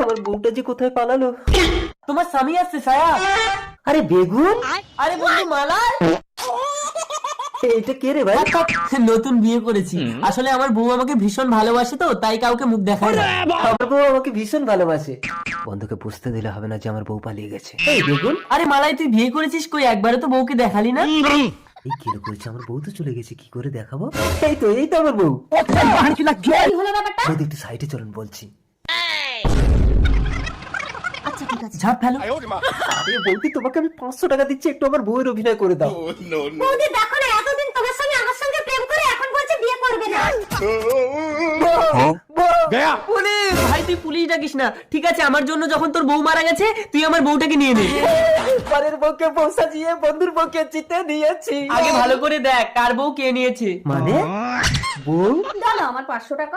আমার বউটা যে কোথায় পালালো। তোমার স্বামী আসছে সায়া। আরে বেগুন, আরে বন্ধু মালা, এটা কে রে ভাই? নতুন বিয়ে করেছি। আসলে আমার বউ আমাকে ভীষণ ভালোবাসে, তো তাই কাউকে মুখ দেখায় না। আমার বউ আমাকে ভীষণ ভালোবাসে। বন্ধুকে বুঝতে দিলে হবে না যে আমার বউ পালিয়ে গেছে। এই বেগুন, আরে মালাই, তুই বিয়ে করেছিস কই? একবারে তো বউকে দেখালি না। এই কেন করেছে? আমার বউ তো চলে গেছে, কি করে দেখাবো? এই তো আমার বউ। কি হলো ব্যাপারটা? বৌদি একটু সাইডে চলুন বলছি। আচ্ছা ঠিক আছে। ঝাপ ফেলো। আরে বৌদি, তোমাকে আমি 500 টাকা দিচ্ছি, একটু আমার বউয়ের অভিনয় করে দাও। বৌদি দেখো না, এতদিন তোমার সঙ্গে আমার সঙ্গে প্রেম করে এখন বলছে বিয়ে করবে না। পুলিশ! ভাই তুই পুলিশ ডাকিস না, ঠিক আছে? আমার জন্য যখন তোর বউ মারা গেছে, তুই আমার বউটাকে নিয়ে নে। পরের বউকে বউ সাজিয়ে বন্ধুর বউকে জিতে দিয়েছি। আগে ভালো করে দেখ কার বউ কে নিয়েছে। মানে বউ দাও না আমার 500 টাকা।